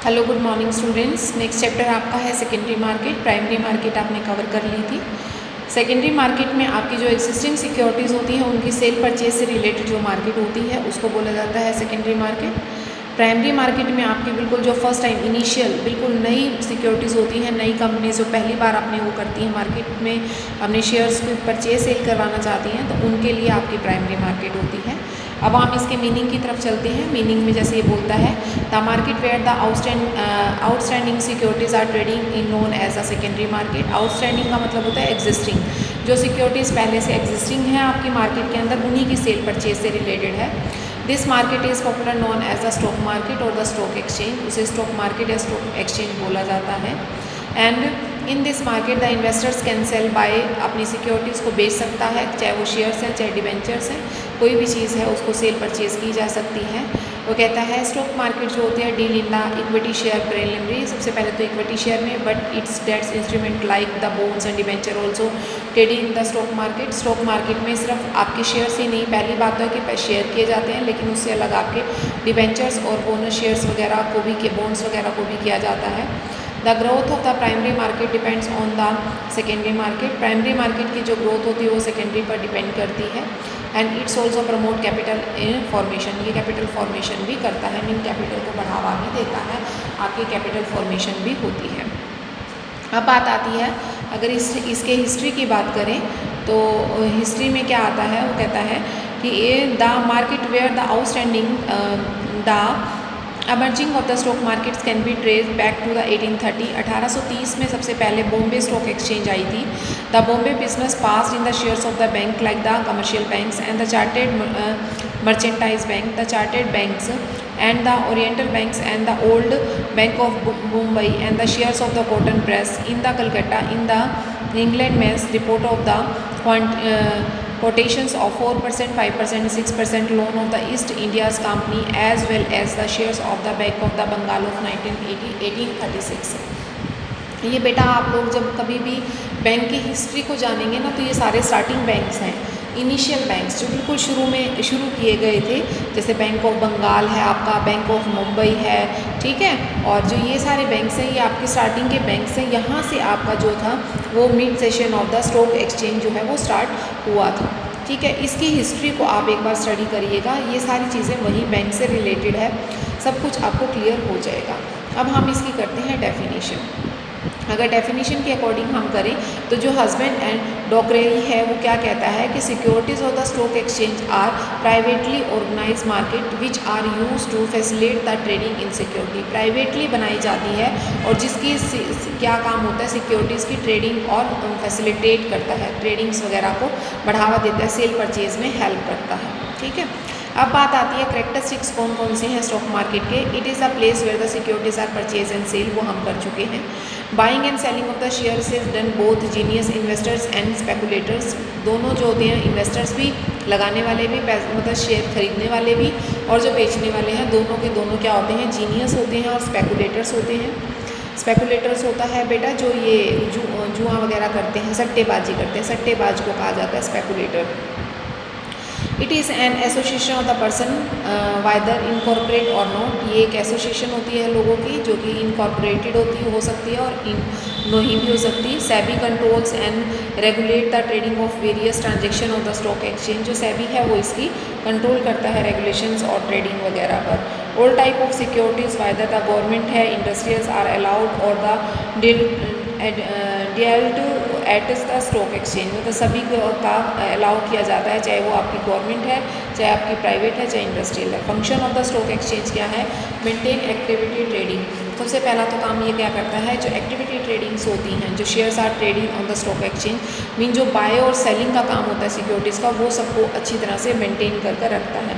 Hello good morning students. Next chapter आपका है secondary market. Primary market आपने cover कर ली थी। सेकेंडरी मार्केट में आपकी जो एग्जिस्टिंग सिक्योरिटीज़ होती हैं उनकी सेल परचेज से रिलेटेड जो मार्केट होती है उसको बोला जाता है सेकेंडरी मार्केट। प्राइमरी मार्केट में आपकी बिल्कुल जो फर्स्ट टाइम इनिशियल बिल्कुल नई सिक्योरिटीज़ होती हैं, नई कंपनी जो पहली बार आपने वो करती हैं मार्केट में अपने शेयर्स को परचेज सेल करवाना चाहती हैं, तो उनके लिए आपकी प्राइमरी मार्केट होती है। अब हम इसके मीनिंग की तरफ चलते हैं। मीनिंग में जैसे ये बोलता है, the market where the outstanding securities are trading in known as a secondary market. Outstanding का मतलब होता है एग्जिस्टिंग, जो सिक्योरिटीज़ पहले से एग्जिस्टिंग है आपकी मार्केट के अंदर उन्हीं की सेल परचेज से रिलेटेड है। This market is popular known as the stock market और द स्टॉक एक्सचेंज। उसे स्टॉक मार्केट या स्टॉक एक्सचेंज बोला जाता है। And in this market the investors can sell buy, अपनी सिक्योरिटीज़ को बेच सकता है, चाहे वो शेयर्स हैं चाहे डिबेंचर्स हैं, कोई भी चीज़ है उसको सेल परचेज की जा सकती है। वो कहता है स्टॉक मार्केट जो होती है deal in the equity share preliminary, सबसे पहले तो इक्विटी शेयर में, but its debts instrument like the bonds and debenture also trading in the stock market. Stock market में सिर्फ आपके शेयर्स ही नहीं, पहली बात तो है कि शेयर किए जाते हैं, लेकिन उससे अलग आपके डिबेंचर्स और बोनस शेयर्स वगैरह को भी, बॉन्ड्स वगैरह को भी किया जाता है। The growth of the primary market depends on the secondary market. Primary market की जो ग्रोथ होती है वो सेकेंडरी पर डिपेंड करती है। And it's also promote capital formation, ये कैपिटल फॉर्मेशन भी करता है, मीन कैपिटल को बढ़ावा भी देता है, आपकी कैपिटल फॉर्मेशन भी होती है। अब बात आती है, अगर इसके हिस्ट्री की बात करें तो हिस्ट्री में क्या आता है, वो कहता है कि the market where the outstanding the emerging of the stock markets can be trace back to the 1830। 1830 में सबसे पहले बॉम्बे स्टॉक एक्सचेंज आई थी। The Bombay business pass in the shares of the bank like the commercial banks and the chartered merchandise bank, the chartered banks and the oriental banks and the old bank of Mumbai and the shares of the cotton press in the Calcutta in the England Mass report of the quotations of 4%, 5%, 6% loan of the East India's company as well as the shares of the Bank of the Bengal of 1836। ये बेटा आप लोग जब कभी भी bank की history को जानेंगे ना, तो ये सारे स्टार्टिंग बैंक्स हैं, इनिशियल बैंक्स जो बिल्कुल शुरू किए गए थे, जैसे बैंक ऑफ बंगाल है आपका, बैंक ऑफ मुंबई है, ठीक है, और जो ये सारे बैंक्स हैं ये आपके स्टार्टिंग के बैंक्स हैं। यहाँ से आपका जो था वो mid session of the stock exchange जो है वो स्टार्ट हुआ था, ठीक है। इसकी हिस्ट्री को आप एक बार स्टडी करिएगा, ये सारी चीज़ें वही बैंक से रिलेटेड है, सब कुछ आपको क्लियर हो जाएगा। अब हम इसकी करते हैं डेफिनेशन। अगर डेफिनेशन के अकॉर्डिंग हम करें तो जो हस्बैंड एंड डॉकरेरी है वो क्या कहता है कि securities of the stock exchange are privately organise market which are use to facilitate the trading in security. Privately बनाई जाती है और जिसकी क्या काम होता है, सिक्योरिटीज़ की ट्रेडिंग और फैसिलिटेट करता है, ट्रेडिंग्स वगैरह को बढ़ावा देता है, सेल परचेज में हेल्प करता है, ठीक है। अब बात आती है करेक्टरिस्टिक्स कौन कौन से हैं स्टॉक मार्केट के। It is a place where the securities are purchase and sale, वो हम कर चुके हैं। Buying and selling of the shares is done both genius investors and speculators. दोनों जो होते हैं, इन्वेस्टर्स भी, लगाने वाले भी, मतलब शेयर खरीदने वाले भी, और जो बेचने वाले हैं, दोनों के दोनों क्या होते हैं, जीनियस होते हैं और स्पेकुलेटर्स होते हैं। स्पेकुलेटर्स होता है बेटा जो ये जुआ वगैरह करते हैं, सट्टेबाजी करते हैं, सट्टेबाज को कहा जाता है speculator. It is an association of the person whether incorporate और नॉट। ये एक एसोसिएशन होती है लोगों की जो कि इनकॉर्पोरेटेड हो सकती है और नहीं भी हो सकती। SEBI controls and regulate the trading of various transaction of the stock exchange. जो सेबी है वो इसकी कंट्रोल करता है रेगुलेशंस और ट्रेडिंग वगैरह पर। All type of securities whether the government है, इंडस्ट्रियल्स आर अलाउड और the dealt at the stock exchange, मतलब सभी का अलाउ किया जाता है, चाहे वो आपकी गवर्नमेंट है, चाहे आपकी प्राइवेट है, चाहे इंडस्ट्रियल है। Function of the stock exchange क्या है, मेंटेन एक्टिविटी ट्रेडिंग। सबसे पहला तो काम ये क्या करता है, जो एक्टिविटी ट्रेडिंग्स होती हैं, जो shares are trading on the stock exchange, mean जो बाय और सेलिंग का काम होता है सिक्योरिटीज़ का, वो सबको अच्छी तरह से मेंटेन कर रखता है।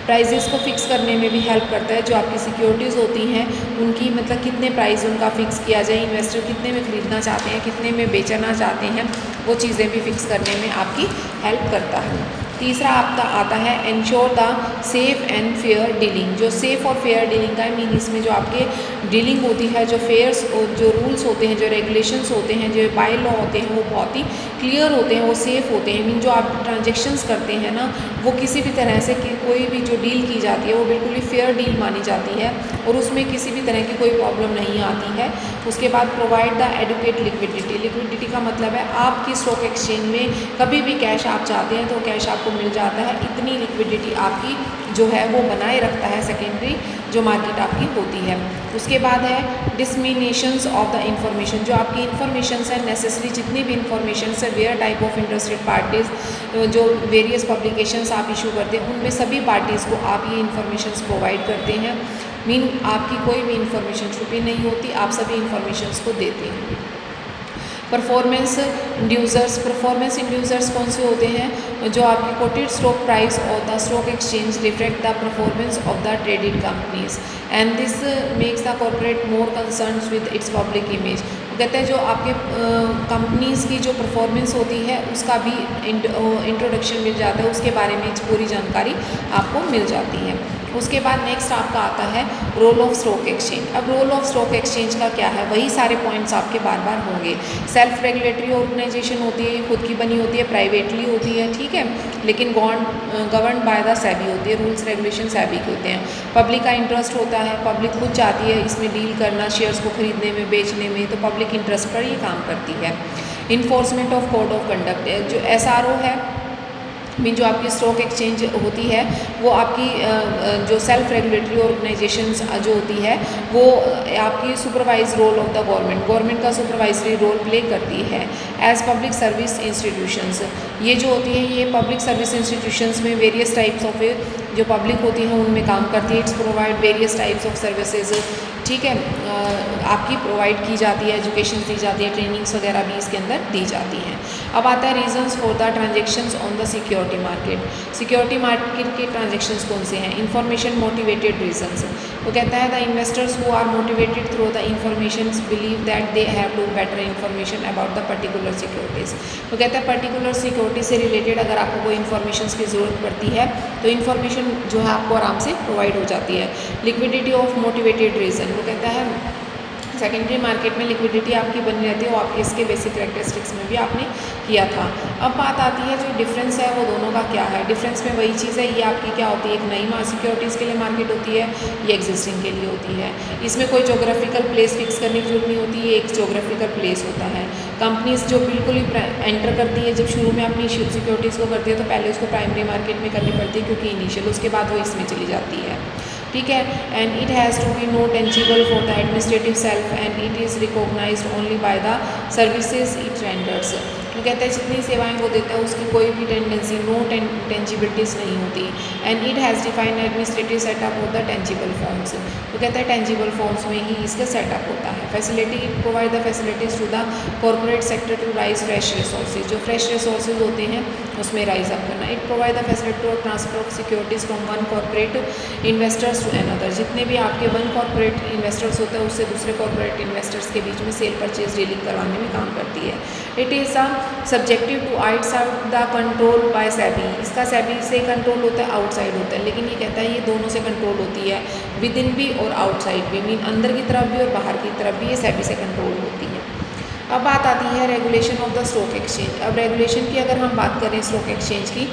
प्राइजेस को फिक्स करने में भी हेल्प करता है, जो आपकी सिक्योरिटीज़ होती हैं उनकी, मतलब कितने प्राइस उनका फिक्स किया जाए, इन्वेस्टर कितने में ख़रीदना चाहते हैं, कितने में बेचना चाहते हैं, वो चीज़ें भी फिक्स करने में आपकी हेल्प करता है। तीसरा आपका आता है ensure the safe and fair dealing. जो सेफ और फेयर डीलिंग का है मीन इसमें जो आपके डीलिंग होती है, जो फेयर्स जो रूल्स होते हैं, जो रेगुलेशंस होते हैं, जो बाय लॉ होते हैं, वो बहुत ही क्लियर होते हैं, वो सेफ़ होते हैं। मीन जो आप ट्रांजेक्शन्स करते हैं ना, वो किसी भी तरह से कोई भी जो डील की जाती है वो बिल्कुल ही फेयर डील मानी जाती है और उसमें किसी भी तरह की कोई प्रॉब्लम नहीं आती है। उसके बाद provide the educate liquidity. Liquidity का मतलब है आपकी स्टॉक एक्सचेंज में कभी भी कैश आप चाहते हैं तो कैश आपको मिल जाता है। इतनी लिक्विडिटी आपकी जो है वो बनाए रखता है सेकेंडरी जो मार्केट आपकी होती है। उसके बाद है डिसमिनेशंस ऑफ द इंफॉर्मेशन। जो आपकी इंफॉर्मेशंस है नेसेसरी जितनी भी इंफॉर्मेशंस है, where type of interested parties जो वेरियस पब्लिकेशंस आप इशू करते हैं उनमें सभी पार्टीज़ को आप ये इंफॉर्मेशंस प्रोवाइड करते हैं। मीन आपकी कोई भी इंफॉर्मेशन छुपी नहीं होती, आप सभी इंफॉर्मेशंस को देते हैं। Performance inducers. परफॉर्मेंस इंड्यूसर्स कौन से होते हैं? जो आपकी कोटेड स्टॉक प्राइस और the stock exchange reflect the performance of the traded companies and this makes the corporate more concerns with its public image. कहते हैं जो आपके कंपनीज़ की जो परफॉर्मेंस होती है उसका भी इंट्रोडक्शन मिल जाता है, उसके बारे में पूरी जानकारी आपको मिल जाती है। उसके बाद नेक्स्ट आपका आता है रोल ऑफ स्टॉक एक्सचेंज। अब रोल ऑफ स्टॉक एक्सचेंज का क्या है, वही सारे पॉइंट्स आपके बार बार होंगे। सेल्फ रेगुलेटरी ऑर्गेनाइजेशन होती है, खुद की बनी होती है, प्राइवेटली होती है, ठीक है, लेकिन गवर्न बाय द सेबी होती है, रूल्स रेगुलेशन सेबी के होते हैं। पब्लिक का इंटरेस्ट होता है, पब्लिक खुद चाहती है इसमें डील करना, शेयर्स को खरीदने में, बेचने में, तो पब्लिक इंटरेस्ट पर ये काम करती है। Enforcement of code of conduct. जो SRO है मीन जो आपकी स्टॉक एक्सचेंज होती है वो आपकी जो सेल्फ रेगुलेटरी ऑर्गेनाइजेशंस जो होती है वो आपकी supervise role of the government का सुपरवाइजरी रोल प्ले करती है। एज पब्लिक सर्विस इंस्टीट्यूशंस, ये जो होती है ये पब्लिक सर्विस इंस्टीट्यूशंस में वेरियस टाइप्स ऑफ जो पब्लिक होती है उनमें काम करती है। It's provide various types of services, ठीक है, आपकी प्रोवाइड की जाती है, एजुकेशन दी जाती है, ट्रेनिंग्स वगैरह भी इसके अंदर दी जाती हैं। अब आता है reasons for the transactions on the security market. Security market के ट्रांजेक्शन्स कौन से हैं? Information motivated reasons. वो कहता है the investors who are motivated through the information believe that they have to better information about the particular securities. वो कहता है पर्टिकुलर सिक्योरिटी से रिलेटेड अगर आपको कोई इन्फॉर्मेशन की ज़रूरत पड़ती है तो इन्फॉर्मेशन जो है आपको आराम से प्रोवाइड हो जाती है। Liquidity of motivated reason. वो कहता है सेकेंडरी मार्केट में लिक्विडिटी आपकी बनी रहती है, वो आपके इसके बेसिक कैरेक्टरिस्टिक्स में भी आपने किया था। अब बात आती है जो डिफरेंस है वो दोनों का क्या है। डिफरेंस में वही चीज़ है, ये आपकी क्या होती है, एक नई सिक्योरिटीज़ के लिए मार्केट होती है, ये एग्जिस्टिंग के लिए होती है। इसमें कोई जोग्राफिकल प्लेस फिक्स करने की जरूरत नहीं होती, ये एक जोग्राफिकल प्लेस होता है। कंपनीज जो बिल्कुल ही एंटर करती है, जब शुरू में अपनी सिक्योरिटीज़ को करती है तो पहले उसको प्राइमरी मार्केट में करनी पड़ती है क्योंकि इनिशियल, उसके बाद वो इसमें चली जाती है, ठीक है। And it has to be no tangible for the administrative self and it is recognized only by the services it renders. तो कहते हैं जितनी सेवाएं वो देता है उसकी कोई भी टेंडेंसी नो टेंजिबिलिटीज़ नहीं होती। And it has defined administrative setup of the tangible forms. तो कहते हैं टेंजिबल फॉर्म्स में ही इसका सेटअप होता है। Facility it provide the facilities to the corporate sector to raise fresh resources. जो फ्रेश रिसोर्सेज होते हैं उसमें राइज अप करना। It provide the facility to transfer of securities from one corporate investors to another. जितने भी आपके one corporate investors होते हैं उससे दूसरे कॉर्पोरेट इन्वेस्टर्स के बीच में सेल परचेज डीलिंग करवाने में काम करती है। It is a subjective to outside the control by SEBI. इसका सेबी से कंट्रोल होता है, आउटसाइड होता है, लेकिन ये कहता है ये दोनों से कंट्रोल होती है, विद इन भी और आउटसाइड भी, मीन अंदर की तरफ भी और बाहर की तरफ भी ये सेबी से कंट्रोल होती है। अब बात आती है regulation of the stock exchange. अब रेगुलेशन की अगर हम बात करें स्टॉक एक्सचेंज की,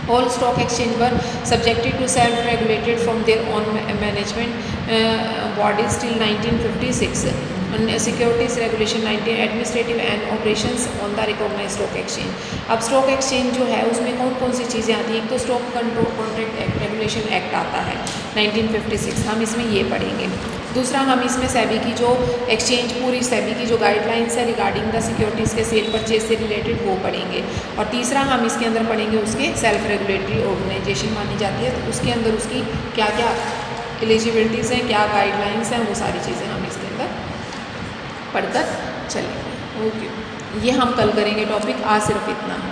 all stock exchange were subjected to self regulated from their own management bodies till 1956। Securities regulation 19 administrative and operations on the recognized stock exchange. अब stock exchange जो है उसमें कौन कौन सी चीज़ें आती हैं? एक तो stock control contract act regulation act आता है 1956, हम इसमें ये पढ़ेंगे। दूसरा हम इसमें सेबी की जो एक्सचेंज पूरी सेबी की जो गाइडलाइंस है रिगार्डिंग द सिक्योरिटीज़ के सेल परचेज से रिलेटेड वो पढ़ेंगे। और तीसरा हम इसके अंदर पढ़ेंगे उसके सेल्फ रेगुलेटरी ऑर्गेनाइजेशन मानी जाती है, तो उसके अंदर उसकी क्या क्या एलिजिबिलिटीज़ हैं, क्या गाइडलाइंस हैं, वो सारी चीज़ें हम इसके अंदर पढ़कर चलेंगे। ओके, ये हम कल करेंगे टॉपिक, आज सिर्फ इतना है।